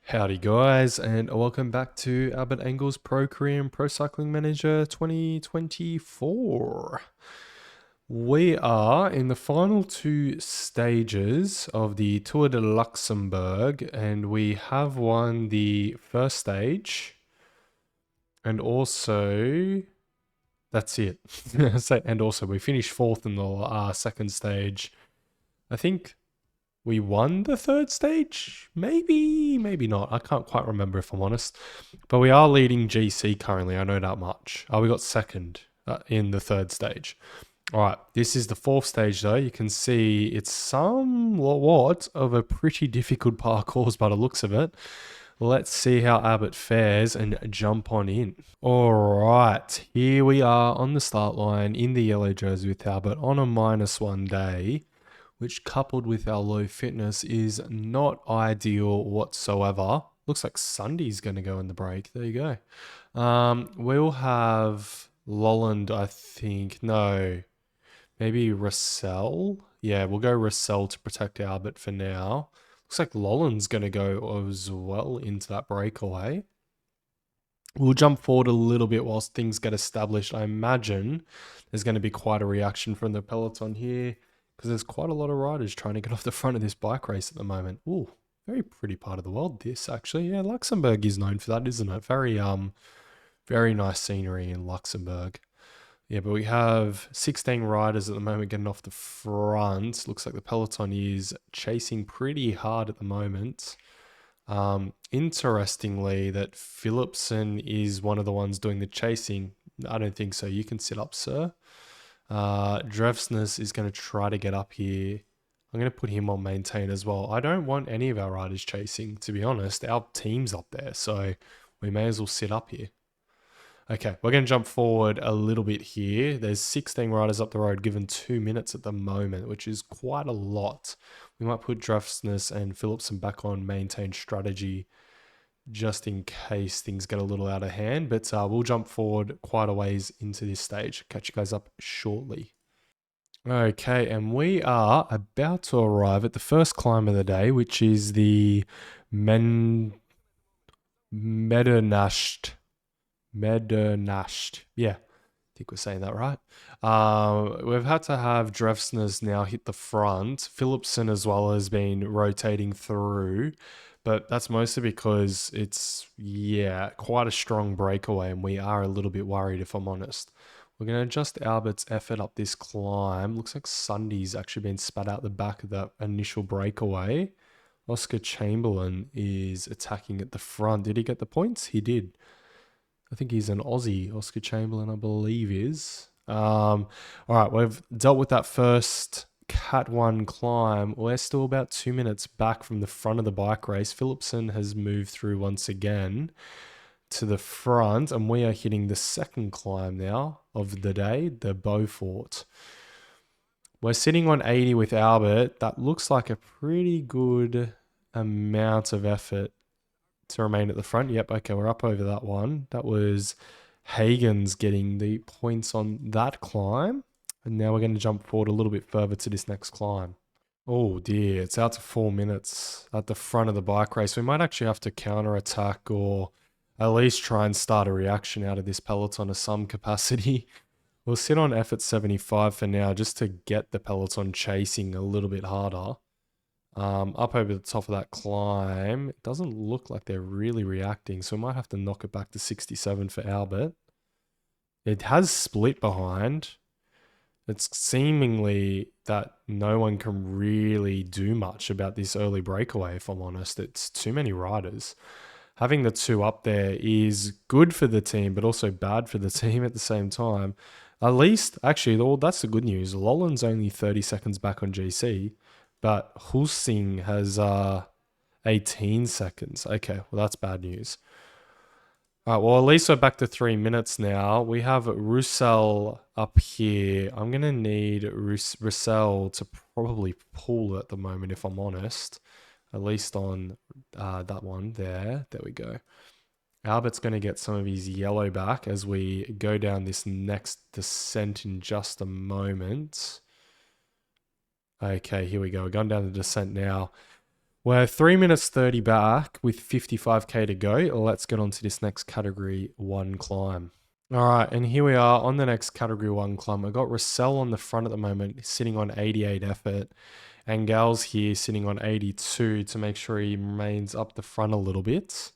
Howdy guys, and welcome back to Albert Engel's Pro Career and Pro Cycling Manager 2024. We are in the final two stages of the Tour de Luxembourg, and we have won the first stage, and also that's it. And also we finished fourth in the second stage. I think we won the third stage? Maybe not. I can't quite remember if I'm honest. But we are leading GC currently, I know that much. We got second in the third stage. All right, this is the fourth stage though. You can see it's somewhat of a pretty difficult parcours by the looks of it. Let's see how Albert fares and jump on in. All right, here we are on the start line in the yellow jersey with Albert on a -1 day, which coupled with our low fitness is not ideal whatsoever. Looks like Sunday's going to go in the break. There you go. We'll have Lolland, I think. No, maybe Russell. Yeah, we'll go Russell to protect Albert for now. Looks like Lolland's going to go as well into that breakaway. We'll jump forward a little bit whilst things get established. I imagine there's going to be quite a reaction from the peloton here, because there's quite a lot of riders trying to get off the front of this bike race at the moment. Ooh, very pretty part of the world, this actually. Yeah, Luxembourg is known for that, isn't it? Very nice scenery in Luxembourg. Yeah, but we have 16 riders at the moment getting off the front. Looks like the peloton is chasing pretty hard at the moment. Interestingly, that Philipsen is one of the ones doing the chasing. I don't think so. You can sit up, sir. Drevsness is going to try to get up here. I'm going to put him on maintain as well. I don't want any of our riders chasing, to be honest. Our team's up there, so we may as well sit up here. Okay, we're going to jump forward a little bit here. There's 16 riders up the road given 2 minutes at the moment, which is quite a lot. We might put Drevsness and Philipsen back on maintain strategy just in case things get a little out of hand. But we'll jump forward quite a ways into this stage. Catch you guys up shortly. Okay, and we are about to arrive at the first climb of the day, which is the Medernasht. Yeah, I think we're saying that right. We've had to have Drevsness now hit the front. Philipsen as well has been rotating through, but that's mostly because it's, yeah, quite a strong breakaway, and we are a little bit worried, if I'm honest. We're going to adjust Albert's effort up this climb. Looks like Sunday's actually been spat out the back of that initial breakaway. Oscar Chamberlain is attacking at the front. Did he get the points? He did. I think he's an Aussie. Oscar Chamberlain, I believe, is. All right, we've dealt with that first Cat 1 climb. We're still about 2 minutes back from the front of the bike race. Philipsen has moved through once again to the front, and we are hitting the second climb now of the day, the Beaufort. We're sitting on 80 with Albert. That looks like a pretty good amount of effort to remain at the front. Yep, okay, we're up over that one. That was Hagen's getting the points on that climb. And now we're going to jump forward a little bit further to this next climb. Oh dear, it's out to 4 minutes at the front of the bike race. We might actually have to counter-attack, or at least try and start a reaction out of this peloton of some capacity. We'll sit on effort 75 for now, just to get the peloton chasing a little bit harder. Up over the top of that climb, it doesn't look like they're really reacting, so we might have to knock it back to 67 for Albert. It has split behind. It's seemingly that no one can really do much about this early breakaway, if I'm honest. It's too many riders. Having the two up there is good for the team, but also bad for the team at the same time. At least, actually, well, that's the good news. Lolland's only 30 seconds back on GC. But Hulsing has 18 seconds. Okay, well, that's bad news. All right, well, at least we're back to 3 minutes now. We have Roussel up here. I'm going to need Roussel to probably pull at the moment, if I'm honest. At least on that one there. There we go. Albert's going to get some of his yellow back as we go down this next descent in just a moment. Okay, here we go. We're going down the descent now. We're 3 minutes 30 back with 55k to go. Let's get on to this next category 1 climb. All right, and here we are on the next category 1 climb. I got Russell on the front at the moment, sitting on 88 effort. Engel's here sitting on 82 to make sure he remains up the front a little bit.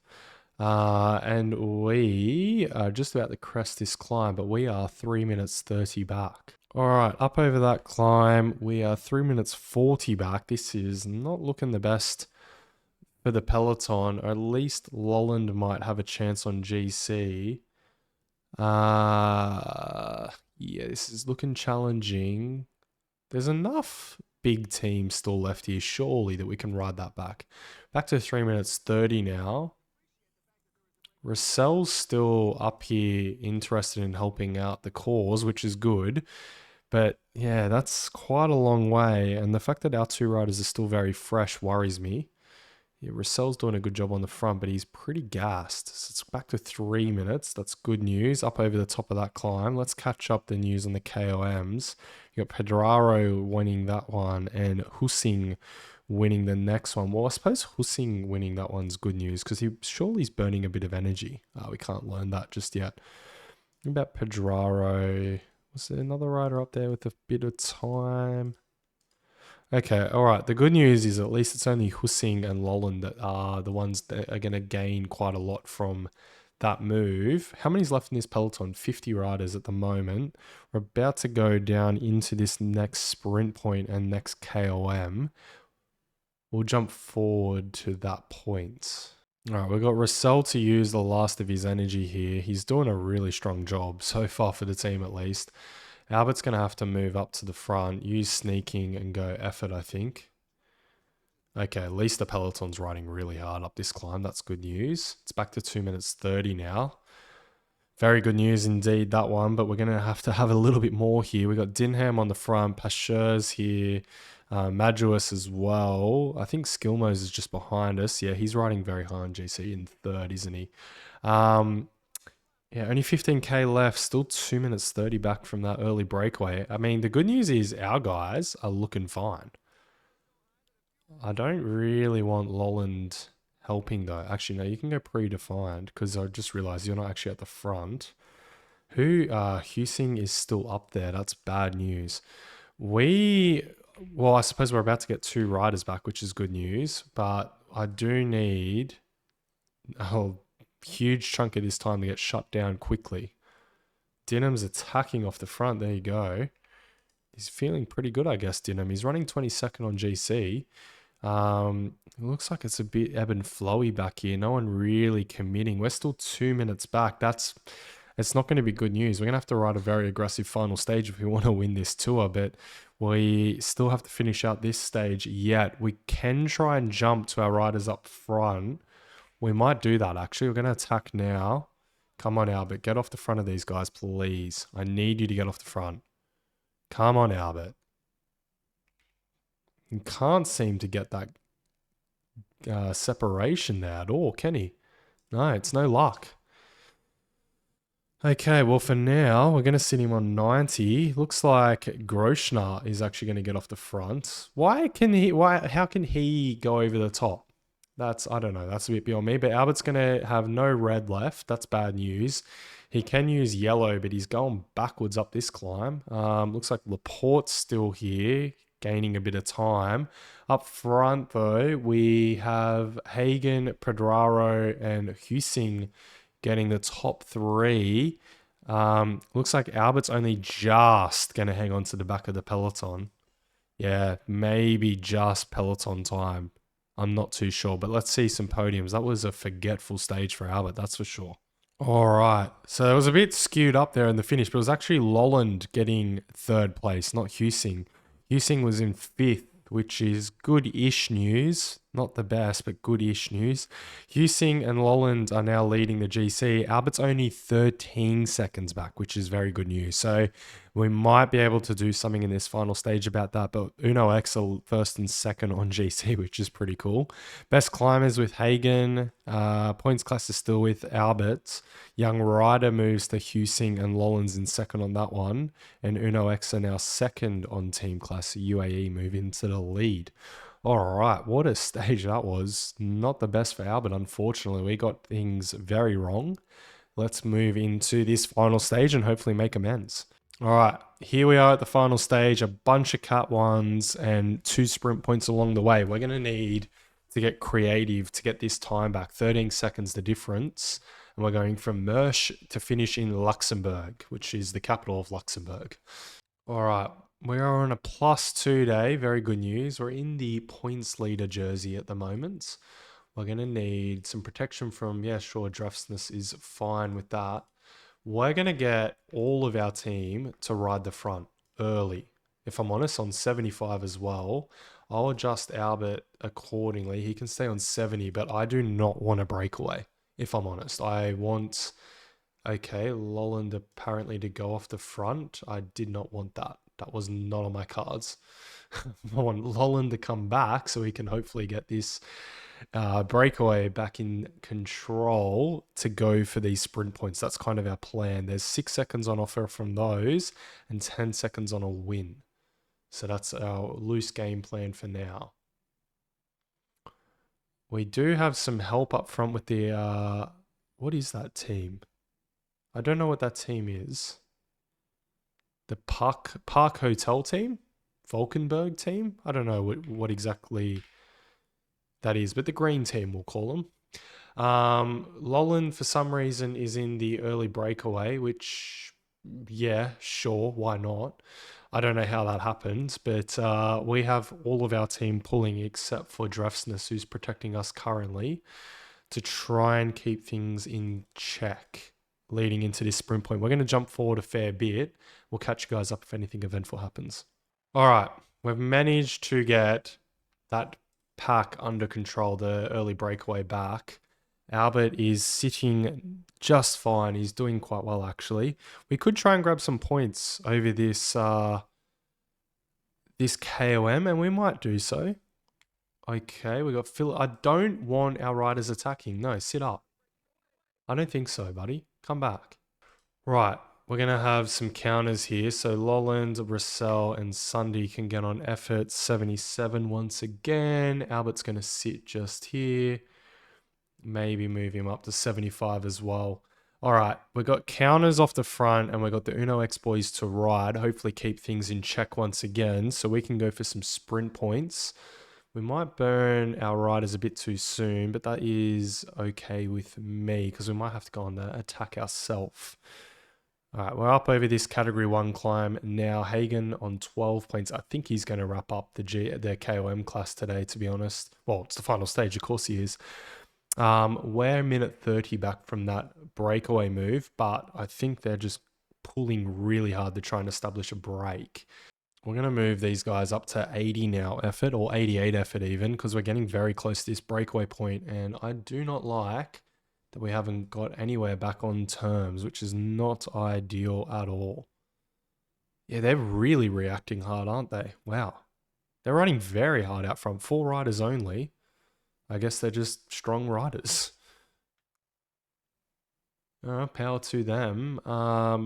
And we are just about to crest this climb, but we are 3 minutes 30 back. All right, up over that climb, we are 3 minutes 40 back. This is not looking the best for the peloton, or at least Lolland might have a chance on GC. Yeah, this is looking challenging. There's enough big teams still left here, surely, that we can ride that back. Back to 3 minutes 30 now. Russell's still up here interested in helping out the cause, which is good. But yeah, that's quite a long way. And the fact that our two riders are still very fresh worries me. Yeah, Russell's doing a good job on the front, but he's pretty gassed. So it's back to 3 minutes. That's good news. Up over the top of that climb. Let's catch up the news on the KOMs. You got Pedraro winning that one and Hussing winning the next one. Well, I suppose Hussing winning that one's good news because he surely is burning a bit of energy. We can't learn that just yet. What about Pedraro? Was there another rider up there with a bit of time? Okay, all right. The good news is at least it's only Hussing and Lolland that are the ones that are going to gain quite a lot from that move. How many's left in this peloton? 50 riders at the moment. We're about to go down into this next sprint point and next KOM. We'll jump forward to that point. All right, we've got Russell to use the last of his energy here. He's doing a really strong job so far for the team at least. Albert's going to have to move up to the front, use sneaking and go effort, I think. Okay, at least the peloton's riding really hard up this climb. That's good news. It's back to 2 minutes 30 now. Very good news indeed, that one, but we're going to have a little bit more here. We got Dinham on the front, Pasteur's here, Maduis as well. I think Skilmos is just behind us. Yeah, he's riding very high on GC in third, isn't he? Yeah, only 15k left, still 2 minutes 30 back from that early breakaway. I mean, the good news is our guys are looking fine. I don't really want Lolland helping though. Actually, no, you can go predefined because I just realized you're not actually at the front. Husing is still up there. That's bad news. Well, I suppose we're about to get 2 riders back, which is good news, but I do need a huge chunk of this time to get shut down quickly. Dinham's attacking off the front. There you go. He's feeling pretty good, I guess, Dinham. He's running 22nd on GC. It looks like it's a bit ebb and flowy back here. No one really committing. We're still 2 minutes back. It's not going to be good news. We're going to have to ride a very aggressive final stage if we want to win this tour, but we still have to finish out this stage yet. We can try and jump to our riders up front. We might do that, actually. We're going to attack now. Come on, Albert. Get off the front of these guys, please. I need you to get off the front. Come on, Albert. He can't seem to get that separation there at all, can he? No, it's no luck. Okay, well, for now, we're going to sit him on 90. Looks like Groschner is actually going to get off the front. How can he go over the top? I don't know. That's a bit beyond me. But Albert's going to have no red left. That's bad news. He can use yellow, but he's going backwards up this climb. Looks like Laporte's still here, gaining a bit of time. Up front, though, we have Hagen, Pedraro, and Husing getting the top 3. Looks like Albert's only just going to hang on to the back of the peloton. Yeah, maybe just peloton time. I'm not too sure, but let's see some podiums. That was a forgetful stage for Albert, that's for sure. All right, so it was a bit skewed up there in the finish, but it was actually Lolland getting 3rd place, not Husing. Husing was in 5th, which is good-ish news. Not the best, but good-ish news. Husing and Lolland are now leading the GC. Albert's only 13 seconds back, which is very good news. So we might be able to do something in this final stage about that, but Uno X are 1st and 2nd on GC, which is pretty cool. Best climbers with Hagen. Points class is still with Albert. Young Rider moves to Husing and Lolland's in 2nd on that one. And Uno X are now 2nd on team class. UAE move into the lead. All right, what a stage that was. Not the best for Albert, unfortunately. We got things very wrong. Let's move into this final stage and hopefully make amends. All right, here we are at the final stage, a bunch of cat ones and 2 sprint points along the way. We're going to need to get creative to get this time back. 13 seconds the difference. And we're going from Mersch to finish in Luxembourg, which is the capital of Luxembourg. All right, we are on a +2 day. Very good news. We're in the points leader jersey at the moment. We're going to need some protection from, yeah, sure, draftsness is fine with that. We're going to get all of our team to ride the front early. If I'm honest, on 75 as well. I'll adjust Albert accordingly. He can stay on 70, but I do not want a breakaway, if I'm honest. I want, okay, Lolland apparently to go off the front. I did not want that. That was not on my cards. I want Lolland to come back so he can hopefully get this breakaway back in control to go for these sprint points. That's kind of our plan. There's 6 seconds on offer from those and 10 seconds on a win. So that's our loose game plan for now. We do have some help up front with the, what is that team? I don't know what that team is. The Park Hotel team? Valkenburg team? I don't know what exactly that is, but the green team, we'll call them. Lolland, for some reason, is in the early breakaway, which, yeah, sure, why not? I don't know how that happened, but we have all of our team pulling except for Drefsness, who's protecting us currently, to try and keep things in check leading into this sprint point. We're going to jump forward a fair bit. We'll catch you guys up if anything eventful happens. All right, we've managed to get that pack under control, the early breakaway back. Albert is sitting just fine. He's doing quite well, actually. We could try and grab some points over this this KOM, and we might do so. Okay, we got Phil. I don't want our riders attacking. No, sit up. I don't think so, buddy. Come back. Right, we're going to have some counters here. So Lolland, Russell, and Sunday can get on effort. 77 once again. Albert's going to sit just here. Maybe move him up to 75 as well. All right, we've got counters off the front and we've got the Uno X boys to ride. Hopefully keep things in check once again so we can go for some sprint points. We might burn our riders a bit too soon, but that is okay with me because we might have to go on the attack ourselves. All right, we're up over this category 1 climb now. Hagen on 12 points. I think he's going to wrap up the KOM class today, to be honest. Well, it's the final stage, of course he is. We're minute 30 back from that breakaway move, but I think they're just pulling really hard to try and establish a break. We're going to move these guys up to 80 now effort, or 88 effort even, because we're getting very close to this breakaway point, and I do not like that we haven't got anywhere back on terms, which is not ideal at all. Yeah, they're really reacting hard, aren't they? Wow. They're running very hard out front. 4 riders only. I guess they're just strong riders. Power to them.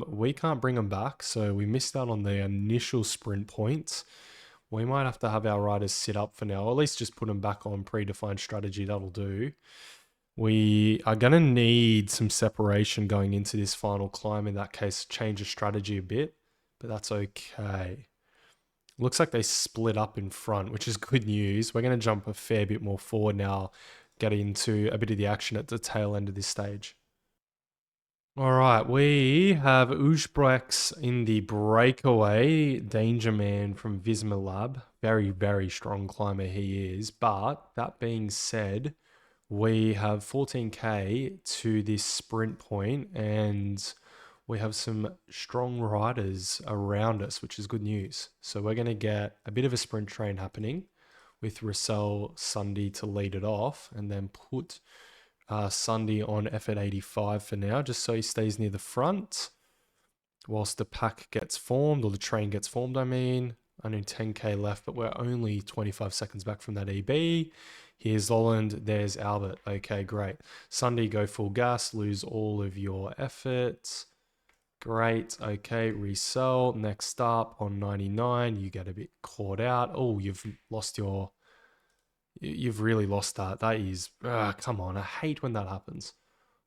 We can't bring them back, so we missed out on the initial sprint points. We might have to have our riders sit up for now, or at least just put them back on predefined strategy. That'll do. We are going to need some separation going into this final climb. In that case, change the strategy a bit, but that's okay. Looks like they split up in front, which is good news. We're going to jump a fair bit more forward now, get into a bit of the action at the tail end of this stage. All right, we have Ujbrex in the breakaway, Danger Man from Visma Lab. Very, very strong climber he is. But that being said, we have 14K to this sprint point and we have some strong riders around us, which is good news. So we're going to get a bit of a sprint train happening with Russell Sunday to lead it off and then put Sunday on effort 85 for now, just so he stays near the front whilst the pack gets formed, or the train gets formed, I mean. Only 10K left, but we're only 25 seconds back from that EB. Here's Lolland, there's Albert. Okay, great. Sunday, go full gas, lose all of your effort. Great, okay, resell. Next up on 99, you get a bit caught out. Oh, you've lost your You've really lost that. That is, come on. I hate when that happens.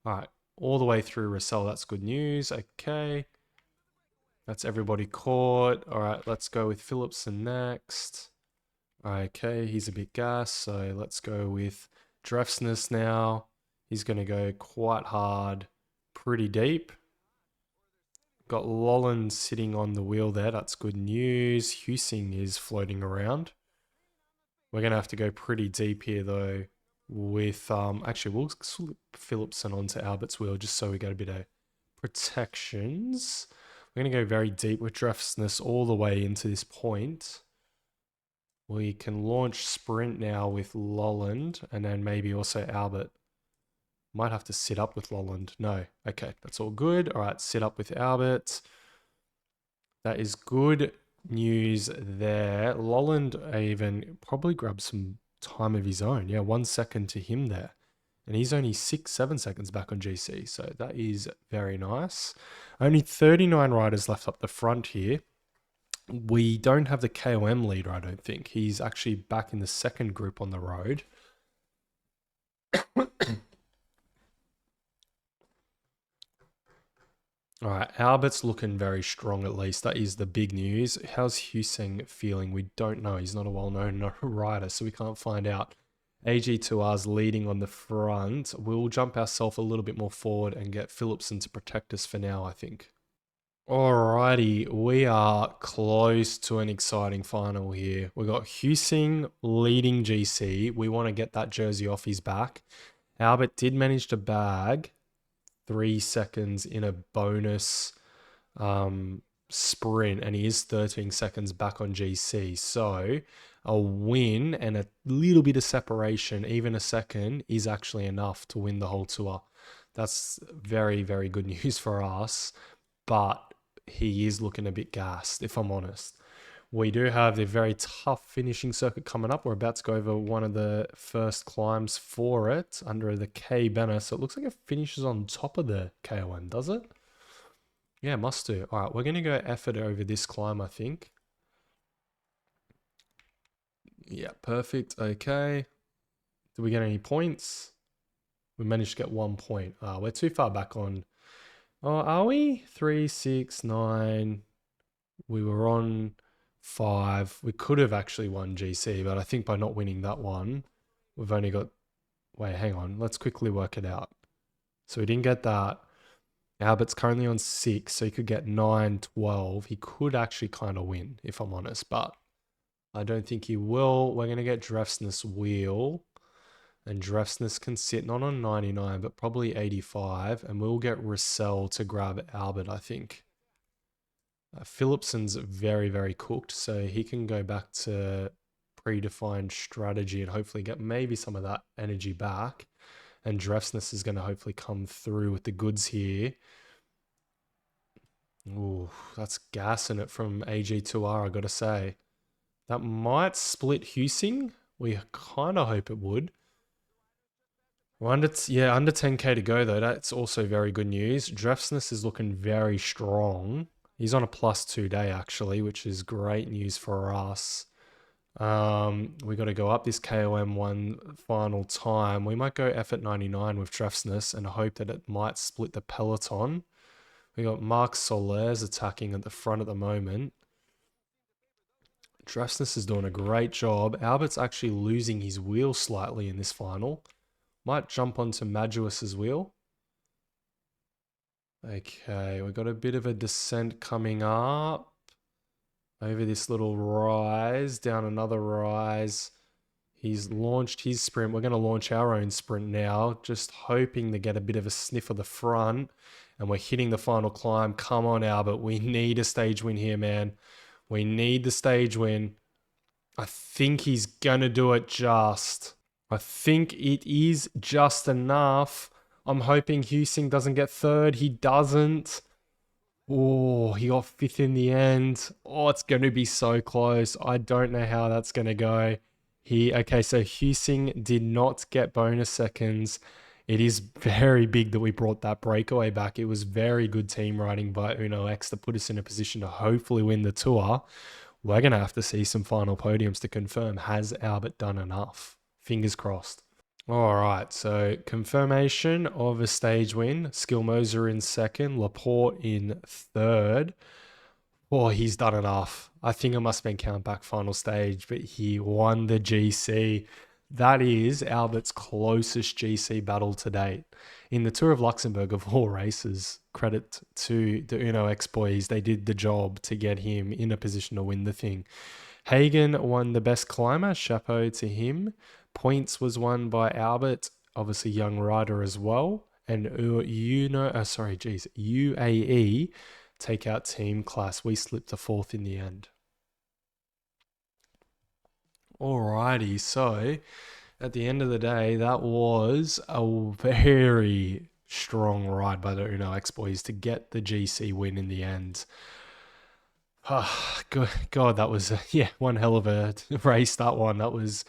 All right, all the way through Russell. That's good news. Okay, that's everybody caught. All right, let's go with Philipsen next. Okay, he's a bit gas, so let's go with Drefsness now. He's going to go quite hard, pretty deep. Got Lolland sitting on the wheel there. That's good news. Husing is floating around. We're going to have to go pretty deep here, though, with... actually, we'll slip Philipsen onto Albert's wheel just so we get a bit of protections. We're going to go very deep with Drefsness all the way into this point. We can launch sprint now with Lolland and then maybe also Albert. Might have to sit up with Lolland. No. Okay, that's all good. All right, sit up with Albert. That is good news there. Lolland even probably grabbed some time of his own. Yeah, 1 second to him there. And he's only 7 seconds back on GC. So that is very nice. Only 39 riders left up the front here. We don't have the KOM leader, I don't think. He's actually back in the second group on the road. All right, Albert's looking very strong at least. That is the big news. How's Husing feeling? We don't know. He's not a well-known rider, so we can't find out. AG2R's leading on the front. We'll jump ourselves a little bit more forward and get Philipsen to protect us for now, I think. Alrighty, we are close to an exciting final here. We got Husing leading GC. We want to get that jersey off his back. Albert did manage to bag 3 seconds in a bonus sprint, and he is 13 seconds back on GC. So a win and a little bit of separation, even a second, is actually enough to win the whole tour. That's very, very good news for us. But he is looking a bit gassed, if I'm honest. We do have the very tough finishing circuit coming up. We're about to go over one of the first climbs for it under the K banner. So it looks like it finishes on top of the KOM, does it? Yeah, must do. All right, we're going to go effort over this climb, I think. Yeah, perfect. Okay. Did we get any points? We managed to get 1 point. We're too far back on. Oh, are we? 3, 6, 9. We were on 5. We could have actually won GC, but I think by not winning that one, we've only got... Wait, hang on. Let's quickly work it out. So we didn't get that. Albert's currently on 6, so he could get 9, 12. He could actually kind of win, if I'm honest, but I don't think he will. We're going to get Drefsness wheel. And Drefsness can sit not on 99, but probably 85. And we'll get Russell to grab Albert, I think. Philipsen's very, very cooked, so he can go back to predefined strategy and hopefully get maybe some of that energy back. And Drefsness is going to hopefully come through with the goods here. Ooh, that's gassing it from AG2R, I got to say. That might split Husing. We kind of hope it would. We're under 10k to go, though. That's also very good news. Drefsness is looking very strong. He's on a +2 day, actually, which is great news for us. We got to go up this KOM one final time. We might go effort 99 with Drefsness and hope that it might split the peloton. We got Marc Solers attacking at the front at the moment. Drefsness is doing a great job. Albert's actually losing his wheel slightly in this final. Might jump onto Maduis's wheel. Okay, we got a bit of a descent coming up. Over this little rise, down another rise. He's launched his sprint. We're going to launch our own sprint now, just hoping to get a bit of a sniff of the front. And we're hitting the final climb. Come on, Albert. We need a stage win here, man. We need the stage win. I think he's going to do it just. I think it is just enough. I'm hoping Husing doesn't get third. He doesn't. Oh, he got 5th in the end. Oh, it's going to be so close. I don't know how that's going to go. Okay, so Husing did not get bonus seconds. It is very big that we brought that breakaway back. It was very good team riding by Uno X to put us in a position to hopefully win the tour. We're going to have to see some final podiums to confirm, has Albert done enough? Fingers crossed. All right, so confirmation of a stage win. Skilmoser in second, Laporte in third. Oh, he's done enough. I think it must have been count back final stage, but he won the GC. That is Albert's closest GC battle to date. In the Tour of Luxembourg, of all races, credit to the Uno X boys. They did the job to get him in a position to win the thing. Hagen won the best climber. Chapeau to him. Points was won by Albert, obviously young rider as well. And UAE take out team class. We slipped to fourth in the end. Alrighty, so at the end of the day, that was a very strong ride by the Uno X boys to get the GC win in the end. God, that was one hell of a race. That one, that was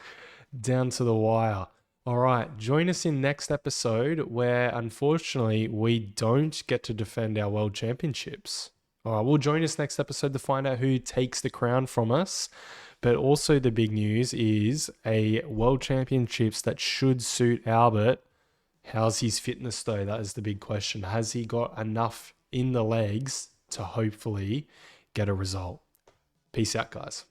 down to the wire. All right, join us in next episode where unfortunately we don't get to defend our world championships. All right, we'll join us next episode to find out who takes the crown from us. But also the big news is a world championships that should suit Albert. How's his fitness though? That is the big question. Has he got enough in the legs to hopefully get a result? Peace out, guys.